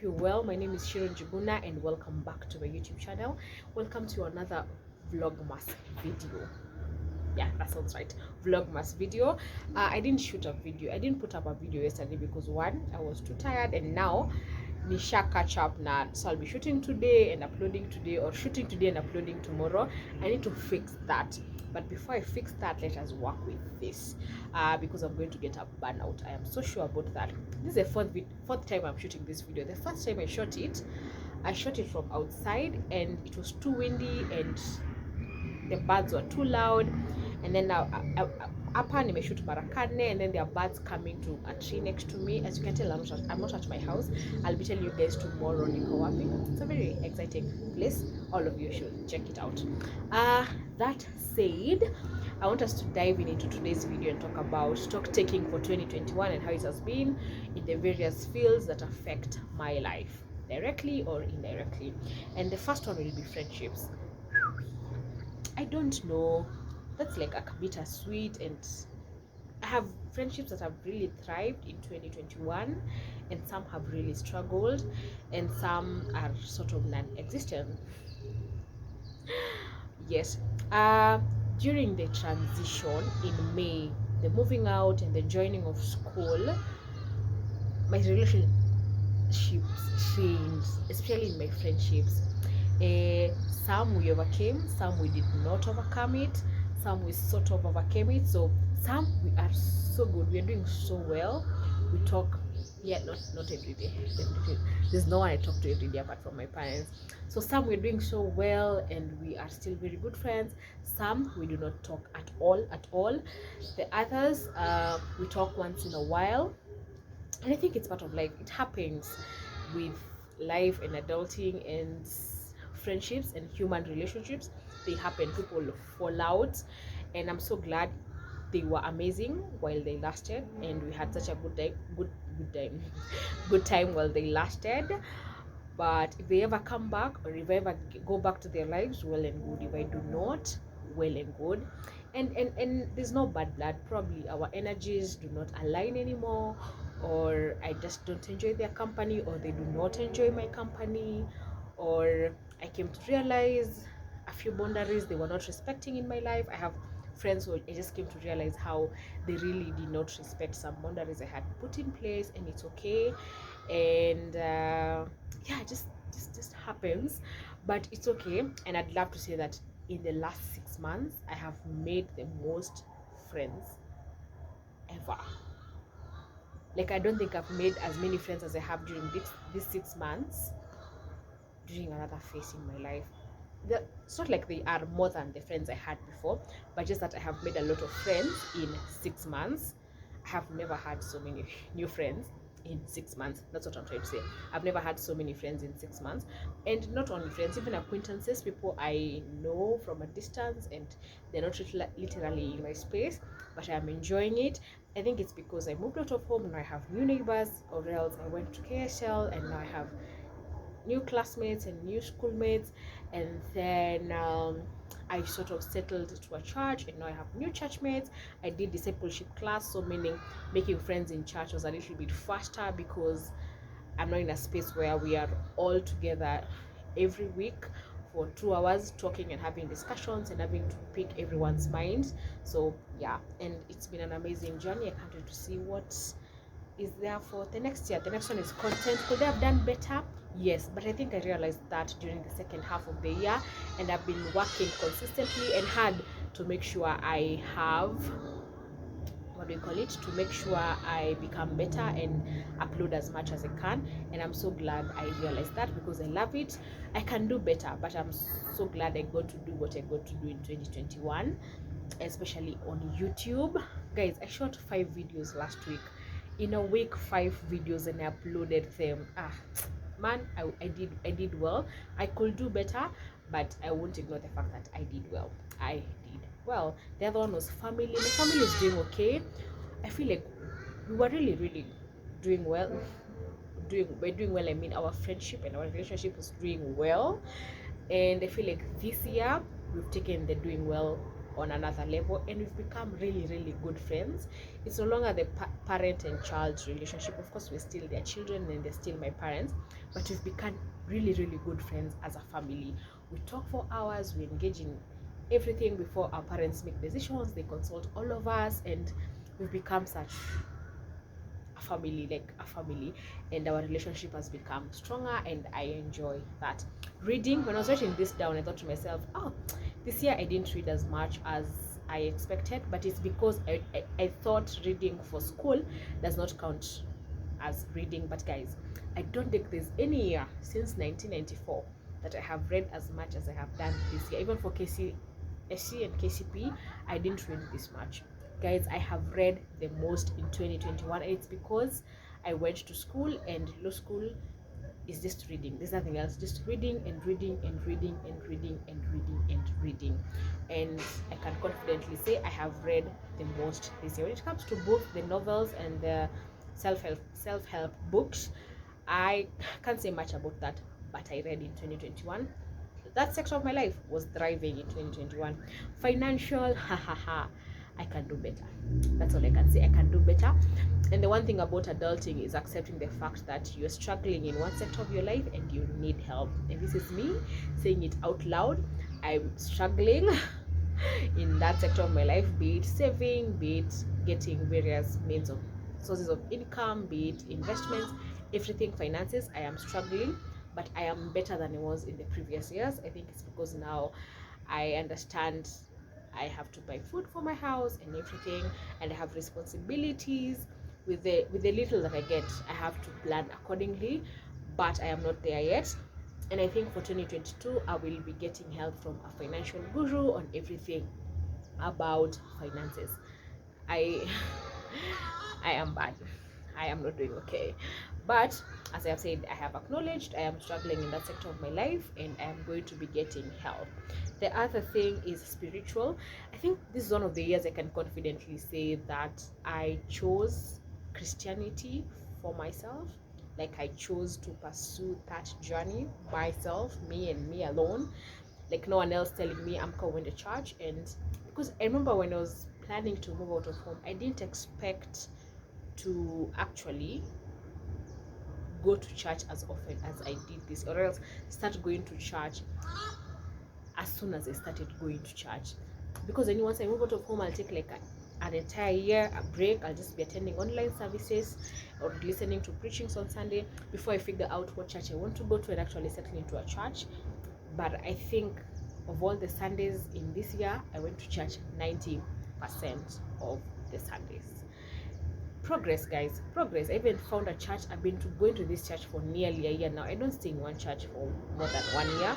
hope you're well. My name is Shiron Jiguna and welcome back to my YouTube channel. Welcome to another Vlogmas video. Yeah, that sounds right. Vlogmas video. I didn't shoot a video. I didn't put up a video yesterday because one, I was too tired, and now nisha catch up now. So I'll be shooting today and uploading today, or shooting today and uploading tomorrow. I need to fix that. But before I fix that, let us work with this because I'm going to get a burnout. I am so sure about that. This is the fourth time I'm shooting this video. The first time I shot it from outside and it was too windy and the birds were too loud, and then now hapa nimeshoot Barakane, and then there are birds coming to a tree next to me. As you can tell, I'm not at my house. I'll be telling you guys tomorrow niko wapi. It's a very exciting place. All of you should check it out. That said, I want us to dive into today's video and talk about stock taking for 2021 and how it has been in the various fields that affect my life, directly or indirectly. And the first one will be friendships. I don't know, that's like a bittersweet, and I have friendships that have really thrived in 2021 and some have really struggled and some are sort of non-existent. Yes, during the transition in May, the moving out and the joining of school, my relationships changed, especially in my friendships. Some we overcame, some we did not overcome it, some we sort of overcame it. So some we are so good, we are doing so well. We talk, yeah, not every day, definitely. There's no one I talk to every day apart from my parents. So some we're doing so well and we are still very good friends. Some we do not talk at all. The others, we talk once in a while, and I think it's part of life. It happens with life and adulting and friendships and human relationships. They happen. People fall out, and I'm so glad they were amazing while they lasted, and we had such a good time while they lasted. But if they ever come back, or if I ever go back to their lives, well and good. If I do not, well and good. And there's no bad blood. Probably our energies do not align anymore, or I just don't enjoy their company, or they do not enjoy my company, or I came to realize a few boundaries they were not respecting in my life. I have friends who I just came to realize how they really did not respect some boundaries I had put in place, and it's okay. And yeah, just happens, but it's okay. And I'd love to say that in the last 6 months I have made the most friends ever. Like, I don't think I've made as many friends as I have during these 6 months during another phase in my life. It's not like they are more than the friends I had before, but just that I have made a lot of friends in 6 months. I have never had so many new friends in 6 months. That's what I'm trying to say. I've never had so many friends in 6 months, and not only friends, even acquaintances, people I know from a distance, and they're not literally in my space, but I'm enjoying it. I think it's because I moved out of home and I have new neighbors, or else I went to KSL and now I have new classmates and new schoolmates. And then I sort of settled to a church, and now I have new churchmates. I did discipleship class, so meaning making friends in church was a little bit faster because I'm not in a space where we are all together every week for 2 hours talking and having discussions and having to pick everyone's minds. So yeah, and it's been an amazing journey. I can't wait to see what is there for the next year. The next one is content. Could they have done better? Yes, but I think I realized that during the second half of the year, and I've been working consistently and hard to make sure I have, what do you call it, to make sure I become better and upload as much as I can. And I'm so glad I realized that, because I love it. I can do better, but I'm so glad I got to do what I got to do in 2021, especially on YouTube. Guys, I shot 5 videos last week. In a week, 5 videos, and I uploaded them. Man, I did well. I could do better, but I won't ignore the fact that I did well. I did well. The other one was family. My family is doing okay. I feel like we were really doing well. We're doing well. I mean, our friendship and our relationship is doing well, and I feel like this year we've taken the doing well on another level, and we've become really, really good friends. It's no longer the parent and child relationship. Of course, we're still their children and they're still my parents, but we've become really, really good friends as a family. We talk for hours, we engage in everything before our parents make decisions. They consult all of us, and we've become such a family, like a family, and our relationship has become stronger, and I enjoy that. Reading, when I was writing this down, I thought to myself, oh, this year I didn't read as much as I expected, but it's because I thought reading for school does not count as reading. But guys, I don't think there's any year since 1994 that I have read as much as I have done this year. Even for KCSE and KCP, I didn't read this much. Guys, I have read the most in 2021, and it's because I went to school, and law school is just reading. There's nothing else, just reading and reading and reading and reading and reading and reading. And I can confidently say I have read the most this year. When it comes to both the novels and the self-help books, I can't say much about that, but I read in 2021. That section of my life was thriving in 2021. Financial, I can do better. That's all I can say. I can do better. And the one thing about adulting is accepting the fact that you're struggling in one sector of your life and you need help. And this is me saying it out loud. I'm struggling in that sector of my life, be it saving, be it getting various means of sources of income, be it investments, everything finances. I am struggling, but I am better than I was in the previous years. I think it's because now I understand I have to buy food for my house and everything, and I have responsibilities. With the little that I get, I have to plan accordingly, but I am not there yet. And I think for 2022 I will be getting help from a financial guru on everything about finances. I I am bad. I am not doing okay. But as I have said, I have acknowledged I am struggling in that sector of my life, and I am going to be getting help. The other thing is spiritual. I think this is one of the years I can confidently say that I chose Christianity for myself. Like, I chose to pursue that journey myself, me and me alone. Like, no one else telling me I'm going to church. And because I remember when I was planning to move out of home, I didn't expect to actually go to church as often as I did this, or else start going to church as soon as I started going to church. Because then once I move out of home, I'll take like an entire year a break. I'll just be attending online services or listening to preachings on Sunday before I figure out what church I want to go to and actually settle into a church. But I think of all the Sundays in this year, I went to church 90% of the Sundays. Progress, guys, progress. I even found a church. I've been going to this church for nearly a year now. I don't stay in one church for more than 1 year,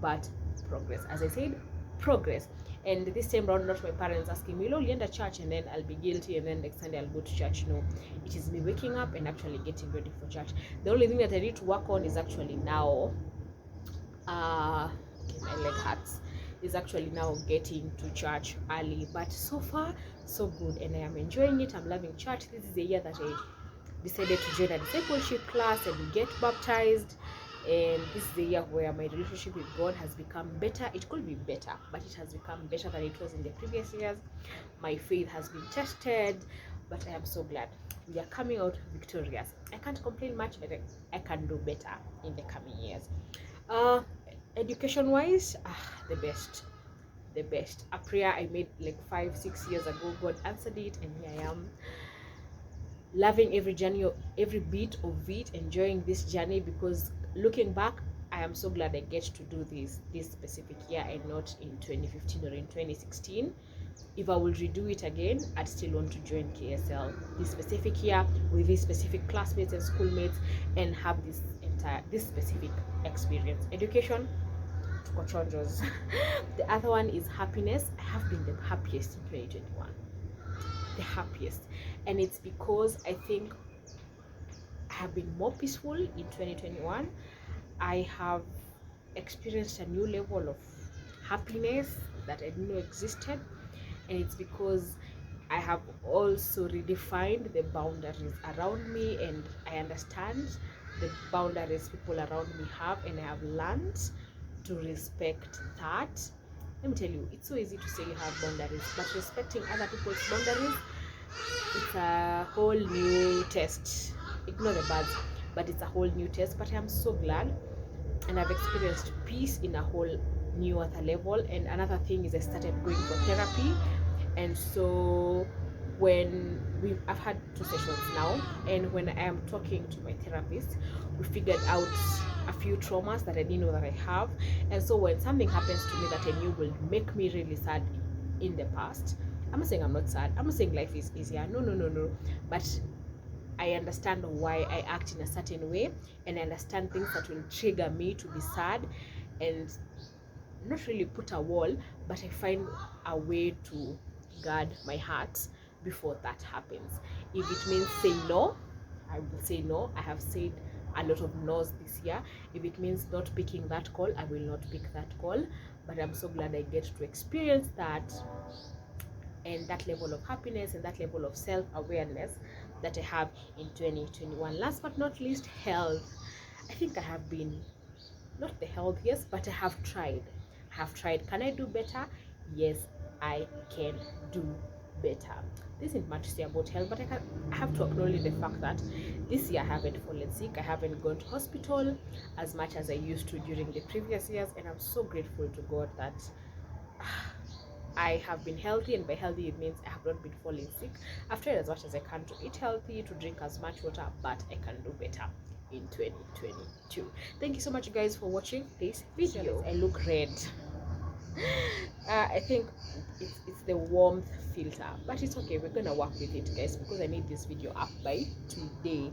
but progress. As I said, progress. And this time round, not my parents asking me, "You'll end a church," and then I'll be guilty, and then next Sunday I'll go to church. No, it is me waking up and actually getting ready for church. The only thing that I need to work on is actually now okay, my leg hurts, is actually now getting to church early. But so far so good, and I am enjoying it. I'm loving church. This is the year that I decided to join a discipleship class and get baptized, and this is the year where my relationship with God has become better. It could be better, but it has become better than it was in the previous years. My faith has been tested, but I am so glad we are coming out victorious. I can't complain much, but I can do better in the coming years. Education wise, the best. A prayer I made like 5-6 years ago, God answered it, and here I am, loving every journey, every bit of it, enjoying this journey. Because looking back, I am so glad I get to do this specific year and not in 2015 or in 2016. If I will redo it again, I'd still want to join KSL this specific year with these specific classmates and schoolmates and have this specific experience. Education, chonjos. The other one is happiness. I have been the happiest in 2021. The happiest. And it's because I think I have been more peaceful in 2021. I have experienced a new level of happiness that I didn't know existed, and it's because I have also redefined the boundaries around me, and I understand the boundaries people around me have, and I have learned to respect that. let me tell you, it's so easy to say you have boundaries, but respecting other people's boundaries, it's a whole new test. Ignore the birds, but it's a whole new test. But I'm so glad, and I've experienced peace in a whole new other level. And another thing is I started going for therapy, and so I've had 2 sessions now, and when I am talking to my therapist, we figured out a few traumas that I didn't know that I have. And so when something happens to me that I knew will make me really sad in the past, I'm not saying I'm not sad, I'm not saying life is easier, no, but I understand why I act in a certain way, and I understand things that will trigger me to be sad, and not really put a wall, but I find a way to guard my heart before that happens. If it means saying no, I will say no. I have said a lot of no's this year. If it means not picking that call, I will not pick that call. But I'm so glad I get to experience that, and that level of happiness and that level of self-awareness that I have in 2021. Last but not least, health. I think I have been not the healthiest, but I have tried. Can I do better? Yes, I can do better. This isn't much to say about health, but I have to acknowledge the fact that this year I haven't fallen sick. I haven't gone to hospital as much as I used to during the previous years, and I'm so grateful to God that I have been healthy, and by healthy it means I have not been falling sick. I've tried as much as I can to eat healthy, to drink as much water, but I can do better in 2022. Thank you so much, guys, for watching this video. I look red. I think it's the warmth filter, but it's okay. We're gonna work with it, guys, because I need this video up by today.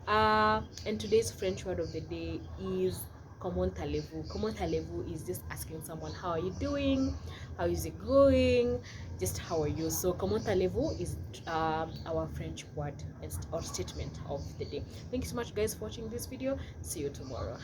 And today's French word of the day is comment allez-vous. Comment allez-vous is just asking someone, how are you doing, how is it going, just how are you. So comment allez-vous is our French word or statement of the day. Thank you so much, guys, for watching this video. See you tomorrow.